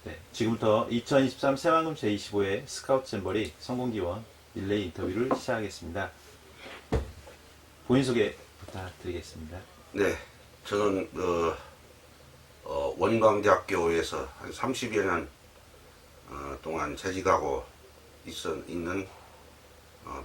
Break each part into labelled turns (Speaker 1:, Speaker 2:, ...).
Speaker 1: 네, 지금부터 2023 새만금 제25회 스카우트 잼버리 성공기원 릴레이 인터뷰를 시작하겠습니다. 본인 소개 부탁드리겠습니다.
Speaker 2: 네, 저는 원광대학교에서 한 30여 년 동안 재직하고 있는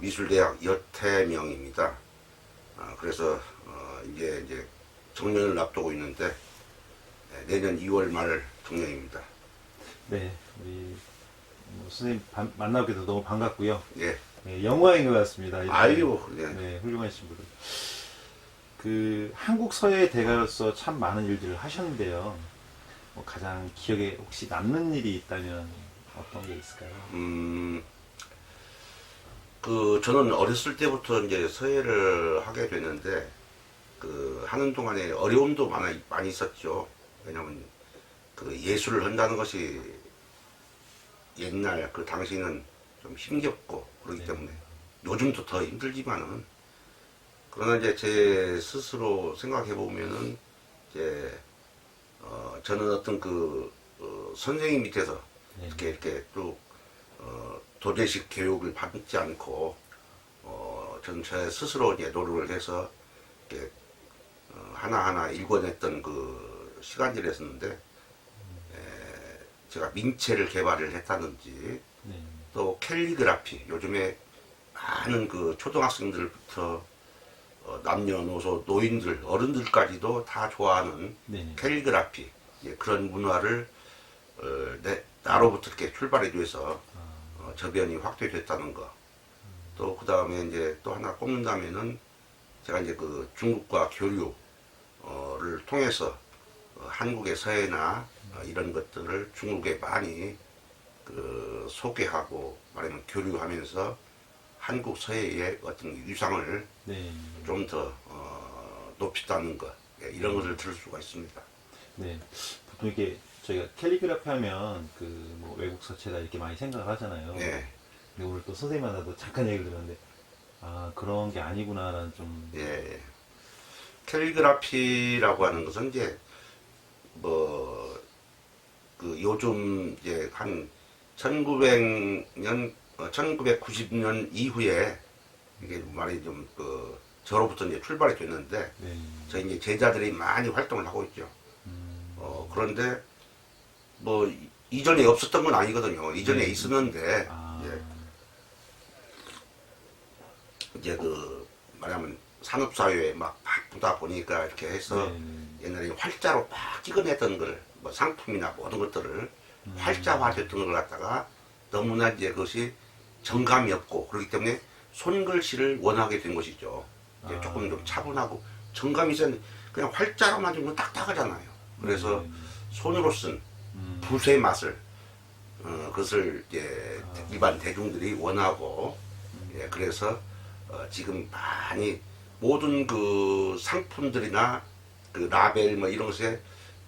Speaker 2: 미술대학 여태명입니다. 그래서 이제 정년을 앞두고 있는데 내년 2월 말 정년입니다.
Speaker 1: 네, 우리 선생님 만나게 돼서 너무 반갑고요.
Speaker 2: 예.
Speaker 1: 네, 영광인 것 같습니다. 이렇게.
Speaker 2: 아유,
Speaker 1: 네, 훌륭하신 분들. 그 한국 서예 대가로서 참 많은 일들을 하셨는데요. 뭐 가장 기억에 혹시 남는 일이 있다면 어떤 게 있을까요?
Speaker 2: 저는 어렸을 때부터 이제 서예를 하게 됐는데 하는 동안에 어려움도 많이 있었죠. 왜냐면 예술을 한다는 것이 옛날 그 당시는 좀 힘겹고 그렇기
Speaker 1: 네.
Speaker 2: 때문에 요즘도 더 힘들지만은 그러나 이제 제 스스로 생각해 보면은 이제 저는 어떤 선생님 밑에서
Speaker 1: 네.
Speaker 2: 이렇게 쭉 도제식 교육을 받지 않고 저는 제 스스로 이제 노력을 해서 이렇게 하나하나 읽어냈던 그 시간들이었는데 제가 민체를 개발을 했다든지
Speaker 1: 네.
Speaker 2: 또 캘리그라피 요즘에 많은 그 초등학생들부터 남녀노소 노인들 어른들까지도 다 좋아하는
Speaker 1: 네.
Speaker 2: 캘리그라피 그런 문화를 나로부터 이렇게 출발해 줘서 저변이 확대됐다는 거. 또 그 다음에 이제 또 하나 꼽는다면은 제가 이제 그 중국과 교류를 통해서 한국의 서예나 이런 것들을 중국에 많이 소개하고 말하면 교류하면서 한국 서예의 어떤 위상을
Speaker 1: 네.
Speaker 2: 좀 더 높였다는 것 이런 것을 들을 수가 있습니다.
Speaker 1: 네. 보통 이게 저희가 캘리그라피 하면 뭐 외국 서체다 이렇게 많이 생각을 하잖아요.
Speaker 2: 예,
Speaker 1: 근데 오늘 또 선생님 만나도 잠깐 얘기를 들었는데 그런 게 아니구나라는 좀
Speaker 2: 예. 캘리그라피라고 하는 것은 이제 요즘 이제 한 1900년, 1990년 이후에 이게 말이 좀 저로부터 이제 출발이 됐는데
Speaker 1: 네.
Speaker 2: 저희 이제 제자들이 많이 활동을 하고 있죠. 그런데 이전에 없었던 건 아니거든요. 이전에
Speaker 1: 네.
Speaker 2: 있었는데
Speaker 1: 아,
Speaker 2: 이제 말하면 산업사회에 막 바쁘다 보니까 이렇게 해서
Speaker 1: 네.
Speaker 2: 옛날에 활자로 막 찍어냈던 걸, 상품이나 모든 것들을 활자화됐던 걸 갖다가 너무나 이제 그것이 정감이 없고 그렇기 때문에 손글씨를 원하게 된 것이죠. 이제 조금 좀 차분하고 정감이 센 그냥 활자로 만든 건 딱딱하잖아요. 그래서 손으로 쓴 붓의 맛을 그것을 이제 일반 대중들이 원하고 그래서 지금 많이 모든 그 상품들이나 라벨 이런 것에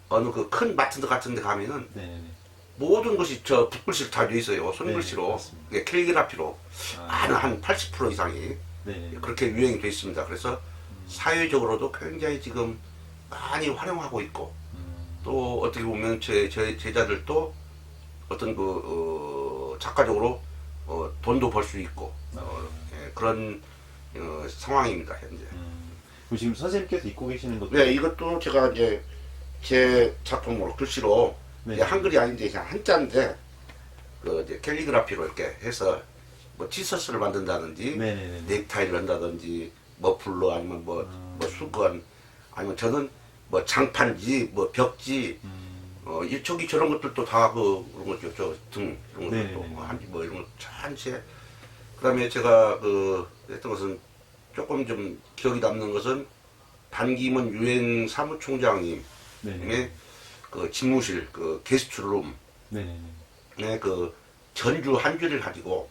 Speaker 2: 어느 큰 마트 같은 데 가면은
Speaker 1: 네.
Speaker 2: 모든 것이 저 붓글씨로 다 되어 있어요.
Speaker 1: 네,
Speaker 2: 손글씨로.
Speaker 1: 맞습니다.
Speaker 2: 이게 캘리그라피로. 한 80% 이상이
Speaker 1: 네.
Speaker 2: 그렇게 유행이 되어 있습니다. 그래서 사회적으로도 굉장히 지금 많이 활용하고 있고 또 어떻게 보면 제 제자들도 어떤 작가적으로 돈도 벌 수 있고 그런 상황입니다 현재.
Speaker 1: 그럼 지금 선생님께서 입고 계시는 것도
Speaker 2: 네, 이것도 제가 이제 제 작품으로 글씨로
Speaker 1: 네.
Speaker 2: 이제 한글이 아닌데 그냥 한자인데 이제 캘리그라피로 이렇게 해서 티셔츠를 만든다든지
Speaker 1: 네네네.
Speaker 2: 넥타이를 한다든지 머플러 아니면 수건 아니면 저는 장판지 벽지 저기 저런 것들도 다 그런 거죠. 저 등 이런 것들도
Speaker 1: 네네네.
Speaker 2: 한지 이런 거 한채. 그다음에 제가 했던 것은 조금 좀 기억이 남는 것은 반기문 유엔 사무총장님의
Speaker 1: 네네.
Speaker 2: 집무실 게스트룸에
Speaker 1: 네네네.
Speaker 2: 전주 한지를 가지고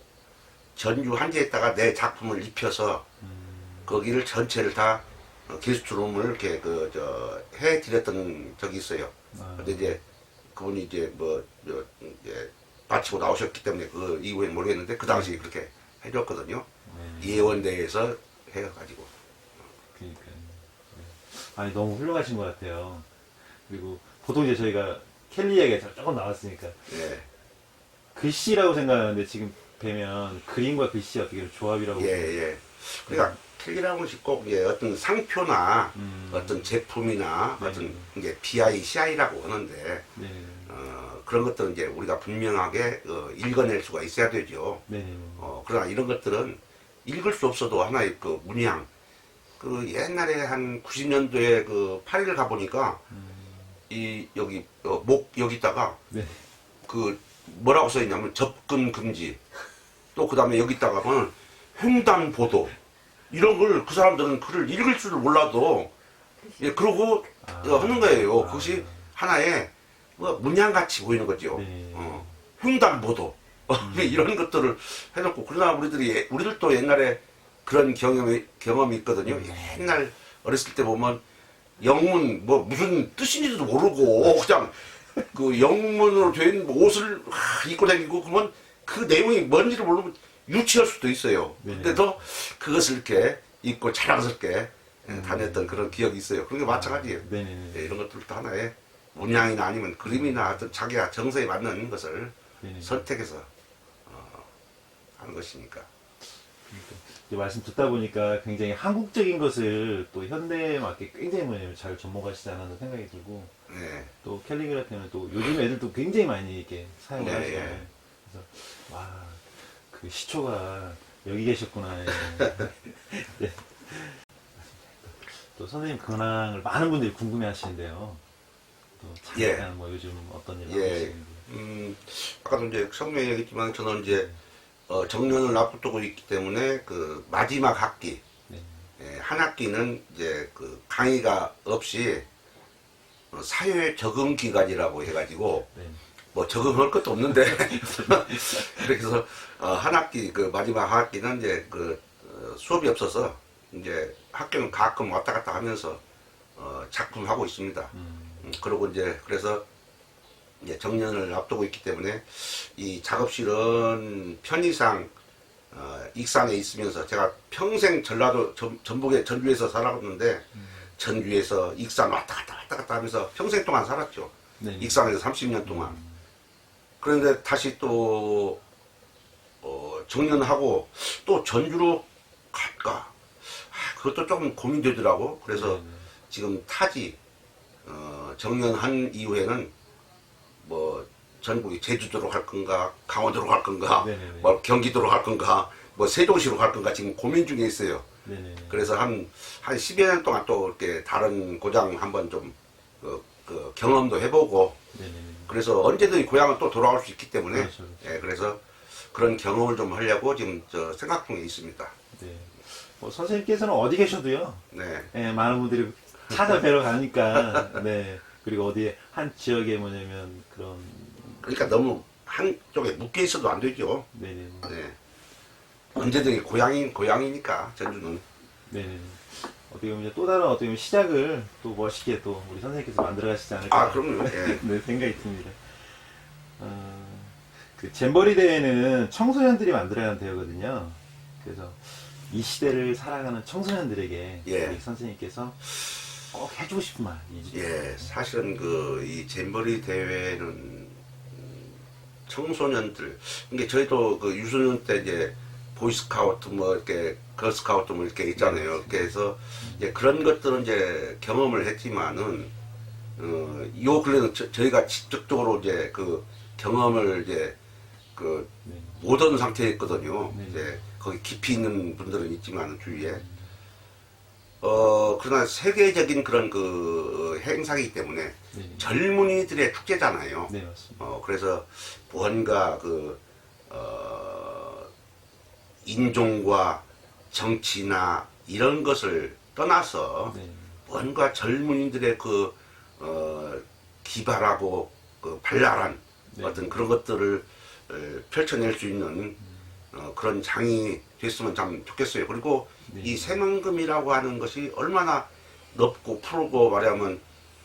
Speaker 2: 전주 한지에다가 내 작품을 입혀서 거기를 전체를 다 게스트룸을 이렇게 해드렸던 적이 있어요. 근데 이제 그분이 이제 이제 마치고 나오셨기 때문에 그 이후에 모르겠는데 그 당시 그렇게 해줬거든요. 예원대에서 해가지고.
Speaker 1: 그러니까요. 네. 아니 너무 훌륭하신 것 같아요. 그리고 보통 이제 저희가 켈리 얘기가 조금 나왔으니까
Speaker 2: 예.
Speaker 1: 글씨라고 생각하는데 지금 뵈면 그림과 글씨 어떻게 조합이라고.
Speaker 2: 예, 예. 그러니까 캘리라는 것이 꼭 이제 어떤 상표나 어떤 제품이나
Speaker 1: 네.
Speaker 2: 어떤 이제 BI, CI라고 하는데
Speaker 1: 네.
Speaker 2: 그런 것들은 이제 우리가 분명하게 읽어낼 수가 있어야 되죠.
Speaker 1: 네.
Speaker 2: 그러나 이런 것들은 읽을 수 없어도 하나의 그 문양. 그 옛날에 한 90년도에 그 파리를 가보니까 이 여기 목 여기다가
Speaker 1: 네.
Speaker 2: 그 뭐라고 써 있냐면 접근 금지. 또 그다음에 여기다가 보면 횡단보도. 이런 걸 그 사람들은 글을 읽을 줄을 몰라도 예 그러고 하는 거예요. 그것이 하나의 뭐 문양같이 보이는 거죠.
Speaker 1: 네.
Speaker 2: 횡단보도 이런 것들을 해놓고 그러나 우리들도 옛날에 그런 경험이 있거든요. 옛날 어렸을 때 보면 영문 뭐 무슨 뜻인지도 모르고 그냥 그 영문으로 된 옷을 입고 다니고 그러면 그 내용이 뭔지를 모르면 유치할 수도 있어요.
Speaker 1: 네.
Speaker 2: 근데도 그것을 이렇게 입고 자랑스럽게 다녔던 그런 기억이 있어요. 그런 게 마찬가지예요.
Speaker 1: 네네.
Speaker 2: 예, 이런 것들도 하나의 문양이나 아니면 그림이나 어떤 자기가 정서에 맞는 것을
Speaker 1: 네네.
Speaker 2: 선택해서 하는 것이니까.
Speaker 1: 이제 말씀 듣다 보니까 굉장히 한국적인 것을 또 현대에 맞게 굉장히 뭐냐면 잘 접목하시지 않았나 생각이 들고
Speaker 2: 네.
Speaker 1: 또 캘리그라피는 또 요즘 애들도 굉장히 많이 이렇게 사용을
Speaker 2: 네,
Speaker 1: 하시잖아요.
Speaker 2: 예.
Speaker 1: 그래서 와 그 시초가 여기 계셨구나. 네. 또 선생님 근황을 많은 분들이 궁금해하시는데요. 또 잠깐
Speaker 2: 예.
Speaker 1: 뭐 요즘 어떤 일 하고
Speaker 2: 예.
Speaker 1: 계시는지.
Speaker 2: 아까도 이제 처음에 얘기했지만 저는 이제 정년을 앞두고 있기 때문에 그 마지막 학기,
Speaker 1: 네.
Speaker 2: 예, 한 학기는 이제 그 강의가 없이 사회 적응 기간이라고 해가지고
Speaker 1: 네.
Speaker 2: 뭐 적응할 것도 없는데 그래서 한 학기 그 마지막 학기는 이제 그 수업이 없어서 이제 학교는 가끔 왔다 갔다 하면서 작품 하고 있습니다. 그리고 이제 그래서 이제 정년을 앞두고 있기 때문에 이 작업실은 편의상 익산에 있으면서 제가 평생 전라도 전북의 전주에서 살았는데 전주에서 익산 왔다 갔다 하면서 평생 동안 살았죠.
Speaker 1: 네.
Speaker 2: 익산에서 30년 동안. 그런데 다시 또 정년하고 또 전주로 갈까? 그것도 조금 고민되더라고. 그래서 지금 타지 정년한 이후에는 뭐 전국이 제주도로 갈 건가, 강원도로 갈 건가,
Speaker 1: 네네네.
Speaker 2: 뭐 경기도로 갈 건가, 뭐 세종시로 갈 건가 지금 고민 중에 있어요.
Speaker 1: 네네.
Speaker 2: 그래서 한 10여 년 동안 또 이렇게 다른 고장 한번 좀 그 경험도 해보고
Speaker 1: 네네.
Speaker 2: 그래서 언제든지 고향은 또 돌아올 수 있기 때문에
Speaker 1: 그렇죠, 그렇죠.
Speaker 2: 예, 그래서 그런 경험을 좀 하려고 지금 생각 중에 있습니다.
Speaker 1: 네. 뭐 선생님께서는 어디 계셔도요.
Speaker 2: 네.
Speaker 1: 예, 많은 분들이 찾아뵈러 가니까. 네. 그리고 어디에 한 지역에 뭐냐면 그런.
Speaker 2: 그러니까 너무 한쪽에 묶여 있어도 안 되죠.
Speaker 1: 네네.
Speaker 2: 네. 언제든지 고향이니까 전주는.
Speaker 1: 네네. 어떻게 보면 이제 또 다른 어떻게 보면 시작을 또 멋있게 또 우리 선생님께서 만들어 가시지 않을까.
Speaker 2: 아, 그럼요. 예.
Speaker 1: 네, 생각이 듭니다. 그 잼버리 대회는 청소년들이 만들어야 하는 대회거든요. 그래서 이 시대를 살아가는 청소년들에게
Speaker 2: 예.
Speaker 1: 우리 선생님께서 꼭 해주고 싶은 말.
Speaker 2: 예, 사실은 이 잼버리 대회는 청소년들, 이게 저희도 그 유소년 때 이제 보이스카우트 뭐 이렇게 걸스카우트 뭐 이렇게 있잖아요. 이렇게 해서 이제 그런 것들은 이제 경험을 했지만은 요 근래는 저희가 직접적으로 이제 그 경험을 이제 그
Speaker 1: 네.
Speaker 2: 못한 상태였거든요.
Speaker 1: 네.
Speaker 2: 이제 거기 깊이 있는 분들은 있지만 주위에 그러나 세계적인 그런 그 행사이기 때문에
Speaker 1: 네.
Speaker 2: 젊은이들의 축제잖아요.
Speaker 1: 네, 맞습니다.
Speaker 2: 그래서 뭔가 인종과 정치나 이런 것을 떠나서
Speaker 1: 네.
Speaker 2: 뭔가 젊은이들의 기발하고 발랄한
Speaker 1: 네.
Speaker 2: 어떤 그런 것들을 펼쳐낼 수 있는 그런 장이 됐으면 참 좋겠어요. 그리고
Speaker 1: 네.
Speaker 2: 이 새만금이라고 하는 것이 얼마나 넓고 푸르고 말하면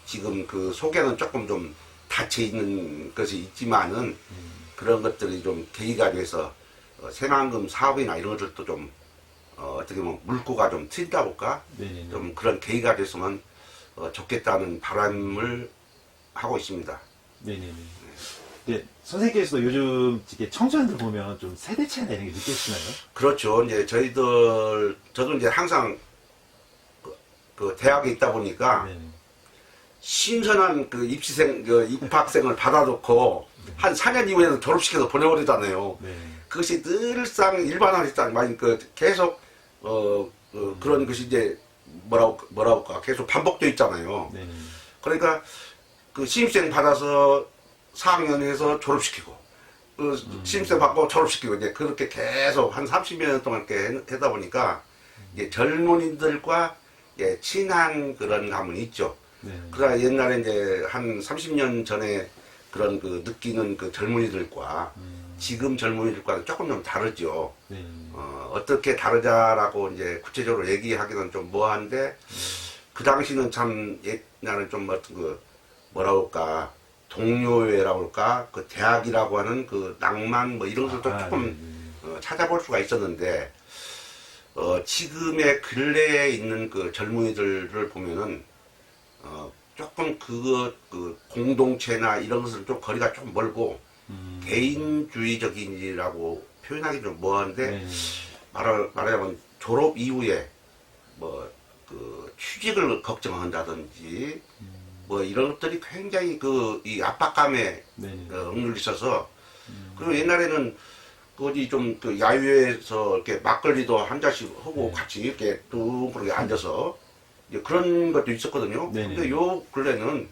Speaker 2: 지금 그 속에는 조금 좀 닫혀 있는 것이 있지만은 그런 것들이 좀 계기가 돼서 새만금 사업이나 이런 것들도 좀 어떻게 보면 물꼬가 좀 트인다 볼까?
Speaker 1: 네.
Speaker 2: 좀 그런 계기가 됐으면 좋겠다는 바람을 하고 있습니다.
Speaker 1: 네네네. 네, 선생님께서도 요즘 이렇게 청소년들 보면 좀 세대 차이나 이런 게 느껴지시나요?
Speaker 2: 그렇죠. 이제 저도 이제 항상 그 대학에 있다 보니까
Speaker 1: 네네.
Speaker 2: 신선한 그 입학생을 받아놓고 한 4년 이후에는 졸업시켜서 보내버리잖아요.
Speaker 1: 네.
Speaker 2: 그것이 늘상 일반화됐다는 말이 계속 그런 것이 이제 뭐라고 계속 반복되어 있잖아요.
Speaker 1: 네네.
Speaker 2: 그러니까 그 신입생 받아서 4학년에서 졸업시키고 그 신입생 받고 졸업시키고 이제 그렇게 계속 한 30년 동안 이렇게 하다 보니까 이제 젊은이들과 친한 그런 감은 있죠.
Speaker 1: 네.
Speaker 2: 그러나 옛날에 이제 한 30년 전에 그런 그 느끼는 그 젊은이들과 지금 젊은이들과는 조금 좀 다르죠.
Speaker 1: 네.
Speaker 2: 어떻게 다르자라고 이제 구체적으로 얘기하기는 좀 뭐한데 그 당시는 참 옛날은 좀 어떤 그 뭐라고 할까 동료애라고 할까 그 대학이라고 하는 그 낭만 뭐 이런 것도 조금 찾아볼 수가 있었는데 지금의 근래에 있는 그 젊은이들을 보면은 조금 그 공동체나 이런 것은 좀 거리가 좀 멀고 개인주의적인이라고 표현하기 좀 뭐한데
Speaker 1: 네.
Speaker 2: 말하자면 졸업 이후에 뭐 그 취직을 걱정한다든지 뭐 이런 것들이 굉장히 이 압박감에
Speaker 1: 네.
Speaker 2: 억눌리셔서 그리고 옛날에는 그 어디 좀 그 야유회에서 이렇게 막걸리도 한 잔씩 하고
Speaker 1: 네.
Speaker 2: 같이 이렇게 뚱 그렇게 앉아서 이제 그런 것도 있었거든요.
Speaker 1: 네네.
Speaker 2: 근데 요 근래는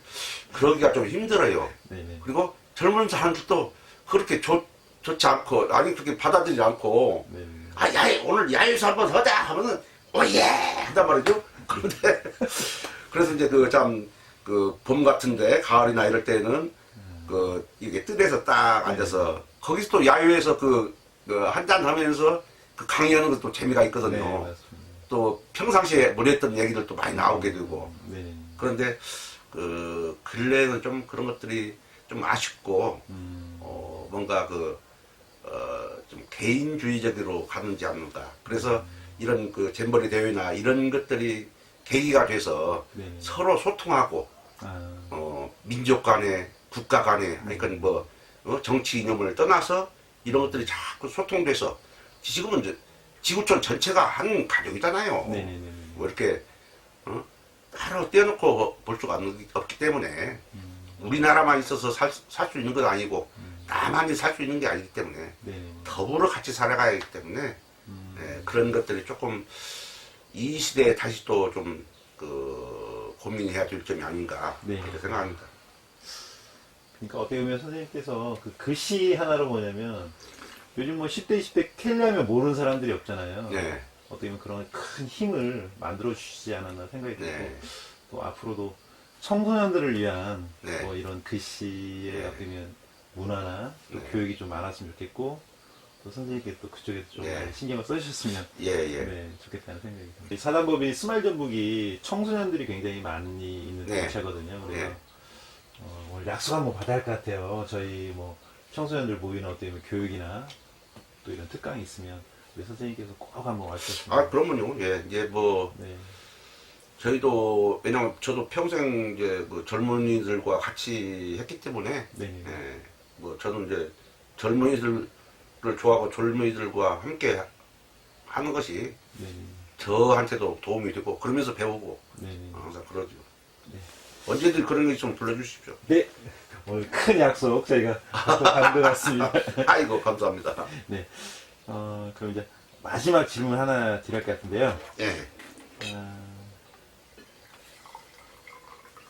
Speaker 2: 그러기가 좀 힘들어요.
Speaker 1: 네네.
Speaker 2: 그리고 젊은 사람들도 그렇게 좋지 않고 아니 그렇게 받아들이지 않고
Speaker 1: 네네.
Speaker 2: 오늘 야유에서 한번 하자 하면은 오예 한단 말이죠. 그런데 그래서 이제 그 봄 같은데 가을이나 이럴 때는 이게 뜰에서 딱 앉아서 거기서 또 야유에서 한잔 하면서 그 강의하는 것도 재미가 있거든요.
Speaker 1: 네, 맞습니다.
Speaker 2: 또 평상시에 못 했던 얘기들도 많이 나오게 되고
Speaker 1: 네.
Speaker 2: 그런데 그 근래에는 좀 그런 것들이 좀 아쉽고 뭔가 좀 개인주의적으로 가는지 않는가. 그래서 이런 그 잼버리 대회나 이런 것들이 계기가 돼서
Speaker 1: 네.
Speaker 2: 서로 소통하고 민족 간에 국가 간에 그러니까 뭐 정치 이념을 떠나서 이런 것들이 자꾸 소통돼서 지금은 이제 지구촌 전체가 한 가족이잖아요.
Speaker 1: 네네네.
Speaker 2: 뭐 이렇게 따로 떼어놓고 볼 수가 없기 때문에 우리나라만 있어서 살 수 있는 건 아니고 나만이 살 수 있는 게 아니기 때문에
Speaker 1: 네네.
Speaker 2: 더불어 같이 살아가야 하기 때문에 그런 것들이 조금 이 시대에 다시 또 좀 고민해야 될 점이 아닌가
Speaker 1: 네.
Speaker 2: 그렇게 생각합니다.
Speaker 1: 그러니까 어떻게 보면 선생님께서 그 글씨 하나로 뭐냐면 요즘 뭐 10대, 20대 캘려면 모르는 사람들이 없잖아요.
Speaker 2: 네.
Speaker 1: 어떻게 보면 그런 큰 힘을 만들어 주시지 않았나 생각이 들고
Speaker 2: 네.
Speaker 1: 또 앞으로도 청소년들을 위한
Speaker 2: 네.
Speaker 1: 뭐 이런 글씨의
Speaker 2: 네.
Speaker 1: 어떻게 보면 문화나 또
Speaker 2: 네.
Speaker 1: 교육이 좀 많았으면 좋겠고 또 선생님께 또 그쪽에서 좀
Speaker 2: 네.
Speaker 1: 많이 신경을 써주셨으면
Speaker 2: 예.
Speaker 1: 네, 좋겠다는 생각이 듭니다. 이 사단법인 스마일 전북이 청소년들이 굉장히 많이 있는
Speaker 2: 네.
Speaker 1: 단체거든요. 그래서
Speaker 2: 네.
Speaker 1: 오늘 약속 한번 받아야 할 것 같아요. 저희 뭐 청소년들 모이는 어떻게 보면 교육이나 또 이런 특강이 있으면 우리 선생님께서 꼭 한번 와주셨으면.
Speaker 2: 그러면요. 예, 이제 뭐
Speaker 1: 네.
Speaker 2: 저희도 왜냐면 저도 평생 이제 그 젊은이들과 같이 했기 때문에
Speaker 1: 네.
Speaker 2: 예, 뭐 저는 이제 젊은이들을 좋아하고 젊은이들과 함께 하는 것이
Speaker 1: 네.
Speaker 2: 저한테도 도움이 되고 그러면서 배우고
Speaker 1: 네.
Speaker 2: 항상 그러죠.
Speaker 1: 네.
Speaker 2: 언제든 그런 거 있으면 불러주십시오.
Speaker 1: 네. 오늘 큰 약속 저희가 받은 것 같습니다.
Speaker 2: 아이고 감사합니다.
Speaker 1: 네. 그럼 이제 마지막 질문 하나 드릴 것 같은데요.
Speaker 2: 예.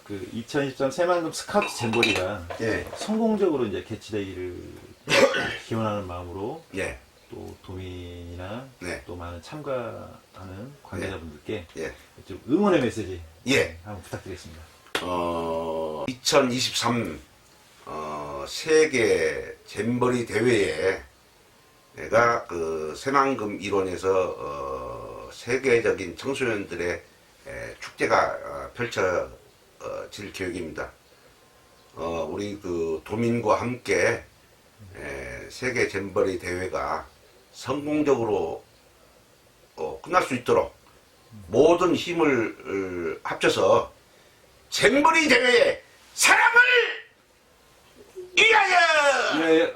Speaker 1: 그 2023 새만금 스카우트 잼버리가
Speaker 2: 예.
Speaker 1: 성공적으로 이제 개최되기를 기원하는 마음으로
Speaker 2: 예.
Speaker 1: 또 도민이나
Speaker 2: 네.
Speaker 1: 또 많은 참가하는 관계자분들께
Speaker 2: 예.
Speaker 1: 좀 응원의 메시지
Speaker 2: 예.
Speaker 1: 한번 부탁드리겠습니다.
Speaker 2: 2023 세계 잼버리 대회에 내가 그 새만금 일원에서 세계적인 청소년들의 축제가 펼쳐질 계획입니다. 우리 그 도민과 함께 세계 잼버리 대회가 성공적으로 끝날 수 있도록 모든 힘을 합쳐서 잼버리 대회에 사랑을 예.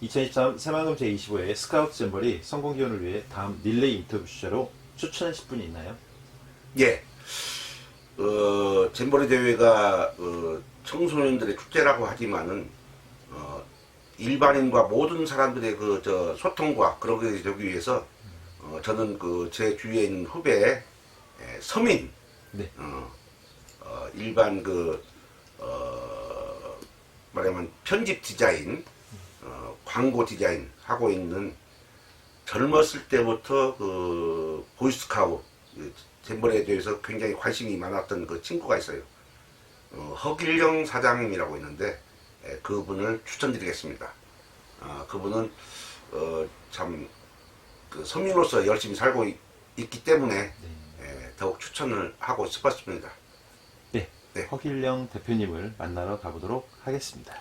Speaker 1: 2023 새만금 제25회 스카우트 잼버리 성공 기원을 위해 다음 릴레이 인터뷰 주제로 추천하실 분이 있나요?
Speaker 2: 예. 잼버리 대회가 청소년들의 축제라고 하지만은 일반인과 모든 사람들의 소통과 그러기 위해서 저는 제 주위에 있는 후배 서민
Speaker 1: 네.
Speaker 2: 일반 말하면 편집 디자인 광고 디자인 하고 있는 젊었을 때부터 보이스카우트 잼버리에 대해서 굉장히 관심이 많았던 그 친구가 있어요. 허길영 사장님이라고 있는데 그분을 추천드리겠습니다. 그분은 참 서민으로서 열심히 살고 있기 때문에 더욱 추천을 하고 싶었습니다.
Speaker 1: 네.
Speaker 2: 네.
Speaker 1: 허길영 대표님을 만나러 가보도록 하겠습니다.